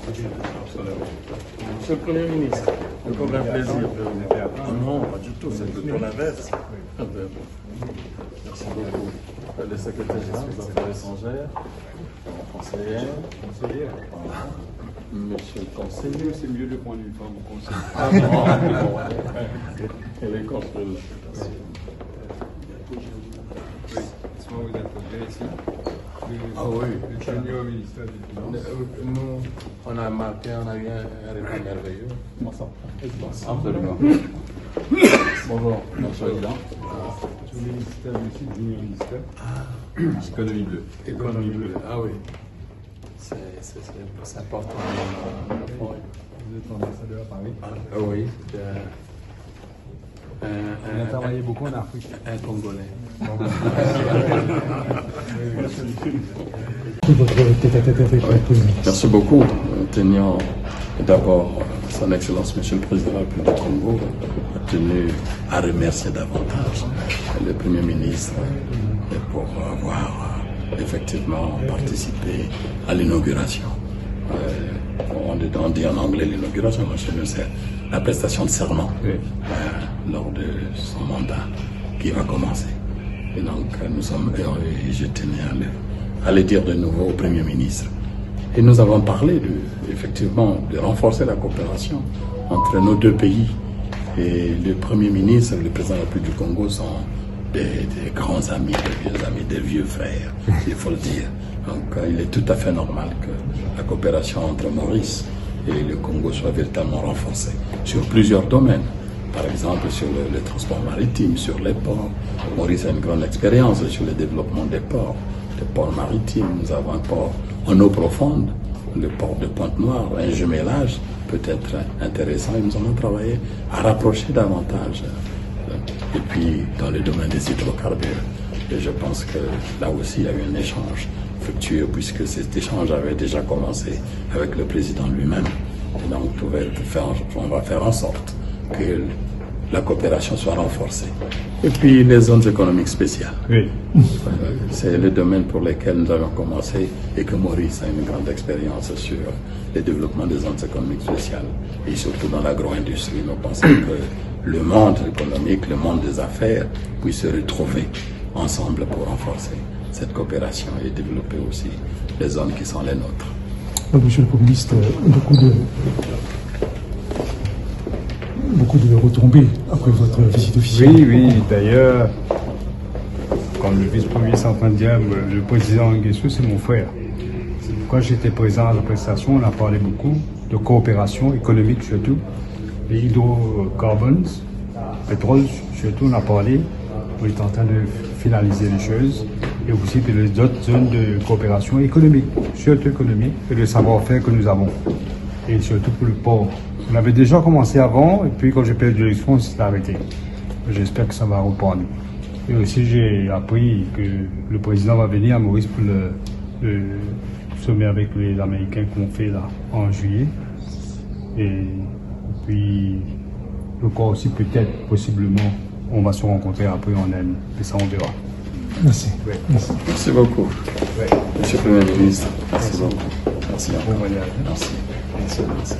Absolument. Monsieur le Premier ministre, c'est comme un plaisir de vous. Ah non, pas du tout, c'est plutôt l'inverse. Ah ben bon. Merci beaucoup. Le secrétaire général des Affaires étrangères, conseiller. Monsieur le conseiller. C'est mieux de prendre une femme au conseil. Ah non, et les consuls. Soit vous êtes ici. Ah oui. Le junior ministère des Finances. Nous, on a marqué, on a eu un repas merveilleux. Absolument. Bonjour, Monsieur le Président. Le ministère ici, le junior ministère. Économie bleue. Économie bleue. Ah oui. C'est important. Vous êtes ambassadeur à Paris. Ah oui. On a travaillé beaucoup en Afrique. Un Congolais. Merci beaucoup. Tenant d'abord son Excellence, Monsieur le Président de la République du Congo, a tenu à remercier davantage le Premier ministre pour avoir effectivement participé à l'inauguration. On dit en anglais l'inauguration, c'est la prestation de serment lors de son mandat qui va commencer. Et donc nous sommes heureux et je tenais à le dire de nouveau au Premier ministre. Et nous avons parlé effectivement de renforcer la coopération entre nos deux pays. Et le Premier ministre et le Président de la République du Congo sont des grands amis, des vieux frères, il faut le dire. Donc il est tout à fait normal que la coopération entre Maurice et le Congo soit véritablement renforcée sur plusieurs domaines. Par exemple, sur le transport maritime, sur les ports. Maurice a une grande expérience sur le développement des ports maritimes. Nous avons un port en eau profonde, le port de Pointe-Noire, un jumelage peut être intéressant et nous allons travailler à rapprocher davantage. Et puis, dans le domaine des hydrocarbures, et je pense que là aussi, il y a eu un échange fructueux puisque cet échange avait déjà commencé avec le président lui-même. Et donc, on va faire en sorte que la coopération soit renforcée. Et puis les zones économiques spéciales. Oui. C'est le domaine pour lequel nous avons commencé et que Maurice a une grande expérience sur le développement des zones économiques spéciales et surtout dans l'agro-industrie. Nous pensons que le monde économique, le monde des affaires puisse se retrouver ensemble pour renforcer cette coopération et développer aussi les zones qui sont les nôtres. Monsieur le Premier ministre, beaucoup de retombées après votre visite officielle. Oui, d'ailleurs, comme le vice-premier est en train de dire, le président Nguessu, c'est mon frère. Quand j'étais présent à la prestation, on a parlé beaucoup de coopération économique surtout, les hydrocarbures, pétrole surtout, on a parlé. On est en train de finaliser les choses et aussi pour les autres zones de coopération économique, surtout économique, et le savoir-faire que nous avons, et surtout pour le port. On avait déjà commencé avant, et puis quand j'ai perdu l'élection, on s'est arrêté. J'espère que ça va reprendre. Et aussi, j'ai appris que le président va venir à Maurice pour le sommet avec les Américains qu'on fait là en juillet. Et puis, je crois aussi peut-être, possiblement, on va se rencontrer après en Inde. Et ça, on verra. Merci. Ouais. Merci beaucoup. Ouais. Monsieur le Premier ministre. Merci beaucoup. Merci. Bon voyage. Merci. Merci.